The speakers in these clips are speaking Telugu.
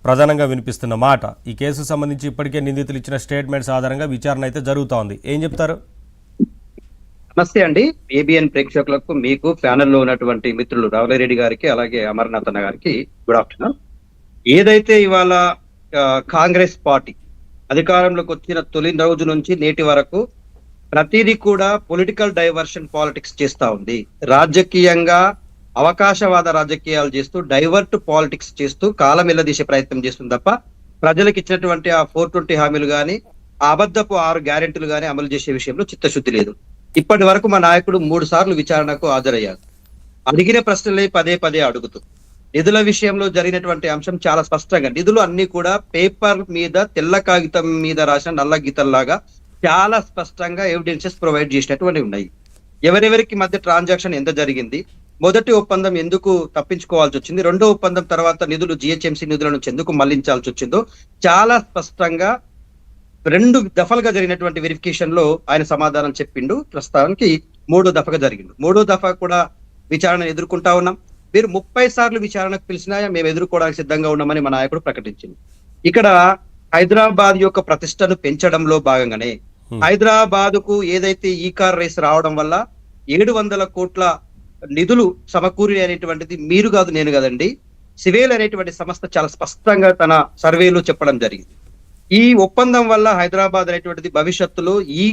ప్రధానంగా వినిపిస్తున్న మాట. ఈ కేసుకు సంబంధించి ఇప్పటికే నిందితులు ఇచ్చిన స్టేట్మెంట్స్ ఆధారంగా విచారణ అయితే జరుగుతోంది. ఏం చెప్తారు? నమస్తే అండి. ఏబిఎన్ ప్రేక్షకులకు, మీకు ప్యానెల్లో ఉన్నటువంటి మిత్రులు రావులరెడ్డి గారికి, అలాగే అమర్నాథ్ అన్న గారికి గుడ్ ఆఫ్టర్నూన్. ఏదైతే ఇవాళ కాంగ్రెస్ పార్టీ అధికారంలోకి వచ్చిన తొలి రోజు నుంచి నేటి వరకు ప్రతిదీ కూడా పొలిటికల్ డైవర్షన్ పాలిటిక్స్ చేస్తా ఉంది. రాజకీయంగా అవకాశవాద రాజకీయాలు చేస్తూ, డైవర్ట్ పాలిటిక్స్ చేస్తూ కాలం ఎల్లదీసే ప్రయత్నం చేస్తుంది తప్ప ప్రజలకు ఇచ్చినటువంటి ఆ 420 హామీలు గాని, ఆ అబద్ధపు 6 గ్యారెంటీలు గాని అమలు చేసే విషయంలో చిత్తశుద్ధి లేదు. ఇప్పటి వరకు మా నాయకుడు 3 సార్లు విచారణకు హాజరయ్యారు. అడిగిన ప్రశ్నలే పదే పదే అడుగుతూ నిధుల విషయంలో జరిగినటువంటి అంశం చాలా స్పష్టంగా, నిధులు అన్ని కూడా పేపర్ మీద, తెల్ల కాగితం మీద రాసిన నల్ల గీతల్లాగా చాలా స్పష్టంగా ఎవిడెన్సెస్ ప్రొవైడ్ చేసినటువంటి ఉన్నాయి. ఎవరెవరికి మధ్య ట్రాన్సాక్షన్ ఎంత జరిగింది, మొదటి ఒప్పందం ఎందుకు తప్పించుకోవాల్సి వచ్చింది, రెండో ఒప్పందం తర్వాత నిధులు జిహెచ్ఎంసీ నిధుల నుంచి ఎందుకు మళ్లించాల్సి వచ్చిందో చాలా స్పష్టంగా 2 దఫలుగా జరిగినటువంటి వెరిఫికేషన్ లో ఆయన సమాధానం చెప్పిండు. ప్రస్తుతానికి 3వ దఫగా జరిగింది. 3వ దఫా కూడా విచారణ ఎదుర్కొంటా ఉన్నాం. మీరు 30 సార్లు విచారణకు పిలిచినా మేము ఎదుర్కోవడానికి సిద్ధంగా ఉన్నామని మా నాయకుడు ప్రకటించింది. ఇక్కడ హైదరాబాద్ యొక్క ప్రతిష్టను పెంచడంలో భాగంగానే హైదరాబాద్ కు ఏదైతే ఈ కార్ రేస్ రావడం వల్ల 700 కోట్ల నిధులు సమకూరి అనేటువంటిది మీరు కాదు, నేను కదండి, సివేల్ అనేటువంటి సంస్థ చాలా స్పష్టంగా తన సర్వేలో చెప్పడం జరిగింది. ఈ ఒప్పందం వల్ల హైదరాబాద్ అనేటువంటిది భవిష్యత్తులో ఈ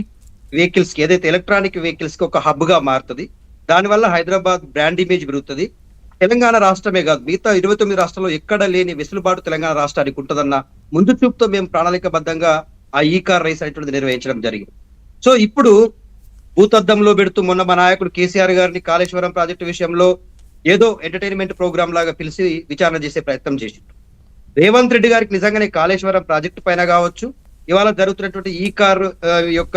వెహికల్స్ కి, ఏదైతే ఎలక్ట్రానిక్ వెహికల్స్ కి ఒక హబ్ గా మారుతుంది. దానివల్ల హైదరాబాద్ బ్రాండ్ ఇమేజ్ పెరుగుతుంది. తెలంగాణ రాష్ట్రమే కాదు, మిగతా 29 రాష్ట్రాల్లో ఎక్కడ లేని వెసులుబాటు తెలంగాణ రాష్ట్రానికి ఉంటుందన్న ముందు చూపుతో మేము ప్రణాళికబద్ధంగా ఆ ఈ కార్ రేస్ అనేటువంటిది నిర్వహించడం జరిగింది. సో ఇప్పుడు భూతద్దంలో పెడుతూ మొన్న మా నాయకుడు కేసీఆర్ గారిని కాళేశ్వరం ప్రాజెక్టు విషయంలో ఏదో ఎంటర్టైన్మెంట్ ప్రోగ్రామ్ లాగా పిలిచి విచారణ చేసే ప్రయత్నం చేసిండు. రేవంత్ రెడ్డి గారికి నిజంగానే కాళేశ్వరం ప్రాజెక్టు పైన కావచ్చు, ఇవాళ జరుగుతున్నటువంటి ఈ కార్ యొక్క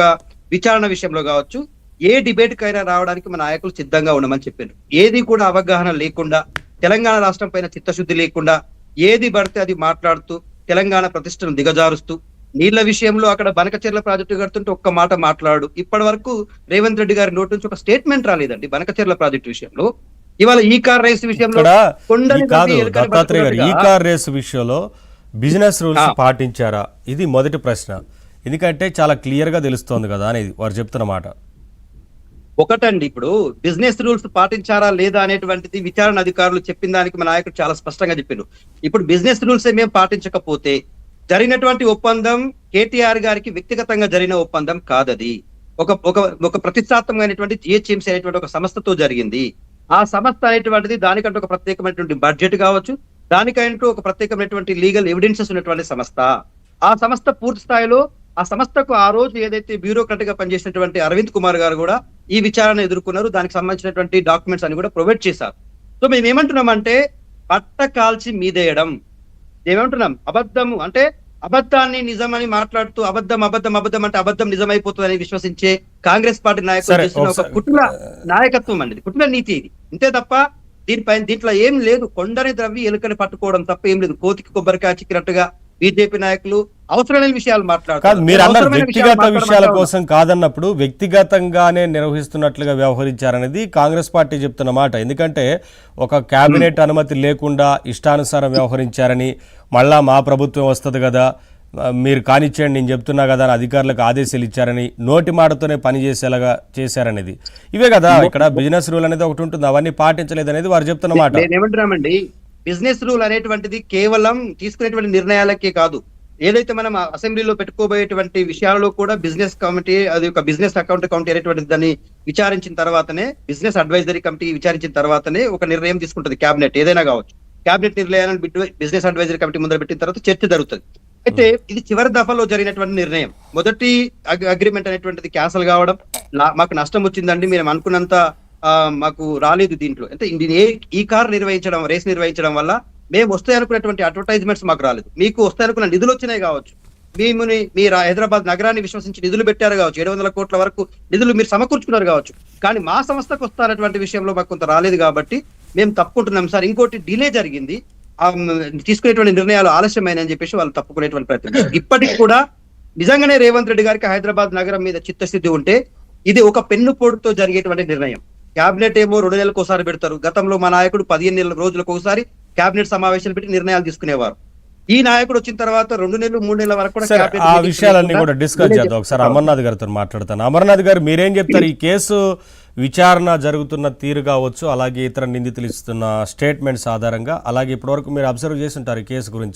విచారణ విషయంలో కావచ్చు, ఏ డిబేట్ కైనా రావడానికి మన నాయకులు సిద్ధంగా ఉండమని చెప్పారు. ఏది కూడా అవగాహన లేకుండా, తెలంగాణ రాష్ట్రం పైన చిత్తశుద్ధి లేకుండా ఏది పడితే అది మాట్లాడుతూ తెలంగాణ ప్రతిష్టను దిగజారుస్తూ, నీళ్ల విషయంలో అక్కడ బనకచెర్ల ప్రాజెక్టు కడుతుంటే ఒక్క మాట మాట్లాడు. ఇప్పటి వరకు రేవంత్ రెడ్డి గారి నోటి నుంచి ఒక స్టేట్మెంట్ రాలేదండి బనకచెర్ల ప్రాజెక్టు విషయంలో. ఇవాళ ఈ కార్ రేస్ విషయంలో ఈ కార్ రేస్ విషయంలో బిజినెస్ రూల్స్ పాటించారా? ఇది మొదటి ప్రశ్న. ఎందుకంటే చాలా క్లియర్ గా తెలుస్తోంది కదా అనేది వారు చెప్తున్న మాట. ఒకటండి, ఇప్పుడు బిజినెస్ రూల్స్ పాటించారా లేదా అనేటువంటిది విచారణ అధికారులు చెప్పిన దానికి మా నాయకుడు చాలా స్పష్టంగా చెప్పారు. ఇప్పుడు బిజినెస్ రూల్స్ మేము పాటించకపోతే జరిగినటువంటి ఒప్పందం కేటీఆర్ గారికి వ్యక్తిగతంగా జరిగిన ఒప్పందం కాదది. ఒక ప్రతిష్టాత్మకమైనటువంటి జిహెచ్ఎంసీ అనేటువంటి ఒక సంస్థతో జరిగింది. ఆ సంస్థ అనేటువంటిది దానికంటే ఒక ప్రత్యేకమైనటువంటి బడ్జెట్ కావచ్చు, దానికంటూ ఒక ప్రత్యేకమైనటువంటి లీగల్ ఎవిడెన్సెస్ ఉన్నటువంటి సంస్థ. ఆ సంస్థ పూర్తి స్థాయిలో, ఆ సంస్థకు ఆ రోజు ఏదైతే బ్యూరోక్రాట్ గా పనిచేసినటువంటి అరవింద్ కుమార్ గారు కూడా ఈ విచారణ ఎదుర్కొన్నారు. దానికి సంబంధించినటువంటి డాక్యుమెంట్స్ అని కూడా ప్రొవైడ్ చేశారు. సో మేము ఏమంటున్నామంటే, పట్ట కాల్చి మీదేయడం. ఏమంటున్నాం, అబద్ధము అంటే అబద్ధాన్ని నిజమని మాట్లాడుతూ అబద్ధం అబద్ధం అబద్ధం అంటే అబద్ధం నిజమైపోతుందని విశ్వసించే కాంగ్రెస్ పార్టీ నాయకులు చేసిన ఒక కుట్ర నాయకత్వం అండి, కుట్ర నీతి ఇది. ఇంతే తప్ప దీంట్లో ఏం లేదు. కొండని ద్రవ్వి ఎలుకని పట్టుకోవడం తప్ప ఏం లేదు. కోతికి కొబ్బరికాయ చిక్కినట్టుగా బీజేపీ నాయకులు అవసరమైన విషయాలు మాట్లాడతారు. మీరు అన్నారు వ్యక్తిగత విషయాల కోసం కాదన్నప్పుడు వ్యక్తిగతంగానే నిర్వహిస్తున్నట్లుగా వ్యవహరించారనేది కాంగ్రెస్ పార్టీ చెప్తున్న మాట. ఎందుకంటే ఒక కేబినెట్ అనుమతి లేకుండా ఇష్టానుసారం వ్యవహరించారని, మళ్ళా మా ప్రభుత్వం వస్తుంది కదా, మీరు కానిచ్చేయండి నేను చెప్తున్నా కదా అని అధికారులకు ఆదేశాలు ఇచ్చారని, నోటి మాటతోనే పని చేసేలాగా చేశారనేది. ఇవే కదా ఇక్కడ బిజినెస్ రూల్ అనేది ఒకటి ఉంటుంది, అవన్నీ పాటించలేదనేది వారు చెప్తున్న మాట. ఏమంటున్నామండి, బిజినెస్ రూల్ అనేటువంటిది కేవలం తీసుకునేటువంటి నిర్ణయాలకే కాదు, ఏదైతే మనం అసెంబ్లీలో పెట్టుకోబోయేటువంటి విషయాలలో కూడా బిజినెస్ కమిటీ, అది ఒక బిజినెస్ అకౌంట్ కమిటీ అనేటువంటి దాన్ని విచారించిన తర్వాతనే, బిజినెస్ అడ్వైజరీ కమిటీ విచారించిన తర్వాతనే ఒక నిర్ణయం తీసుకుంటుంది క్యాబినెట్. ఏదైనా కావచ్చు, క్యాబినెట్ నిర్ణయాలను బిజినెస్ అడ్వైజరీ కమిటీ ముందర పెట్టిన తర్వాత చర్చ జరుగుతుంది. అయితే ఇది చివరి దఫాలో జరిగినటువంటి నిర్ణయం. మొదటి అగ్రిమెంట్ అనేటువంటిది క్యాన్సల్ కావడం, మాకు నష్టం వచ్చిందండి, మేము అనుకున్నంత మాకు రాలేదు దీంట్లో. అంటే ఈ కార్ రేస్ నిర్వహించడం వల్ల మేము వస్తాయనుకున్నటువంటి అడ్వర్టైజ్మెంట్స్ మాకు రాలేదు. మీకు వస్తాయనుకున్న నిధులు వచ్చినాయి కావచ్చు, మీరు హైదరాబాద్ నగరాన్ని విశ్వసించి నిధులు పెట్టారు కావచ్చు, 700 కోట్ల వరకు నిధులు మీరు సమకూర్చుకున్నారు కావచ్చు, కానీ మా సంస్థకు వస్తారటువంటి విషయంలో మాకు కొంత రాలేదు కాబట్టి మేము తప్పుకుంటున్నాం సార్. ఇంకోటి డిలే జరిగింది, తీసుకునేటువంటి నిర్ణయాలు ఆలస్యమైనని చెప్పేసి వాళ్ళు తప్పుకునేటువంటి ప్రయత్నం. ఇప్పటికి కూడా నిజంగానే రేవంత్ రెడ్డి గారికి హైదరాబాద్ నగరం మీద చిత్తశుద్ధి ఉంటే ఇది ఒక పెన్ను పోటుతో జరిగేటువంటి నిర్ణయం. క్యాబినెట్ ఏమో 2 నెలలకు ఒకసారి పెడతారు. గతంలో మా నాయకుడు 15 రోజులకు ఒకసారి క్యాబినెట్ సమావేశాలు పెట్టి నిర్ణయాలు తీసుకునేవారు. ఈ నాయకుడు వచ్చిన తర్వాత 2 నెలలు 3 నెలల వరకు కూడా సరే cabinet ఆ meetings విషయాలన్నీ లేకుండా కూడా డిస్కస్ మీరే చేద్దాం. ఒకసారి చెప్తున్నారు. అమర్నాథ్ గారితో మాట్లాడతాను. అమర్నాథ్ గారు మీరేం చెప్తారు? ఈ కేసు విచారణ జరుగుతున్న తీరు కావచ్చు, అలాగే ఇతర నిందితులు ఇస్తున్న స్టేట్మెంట్స్ ఆధారంగా, అలాగే ఇప్పటివరకు మీరు అబ్జర్వ్ చేసి ఉంటారు ఈ కేసు గురించి.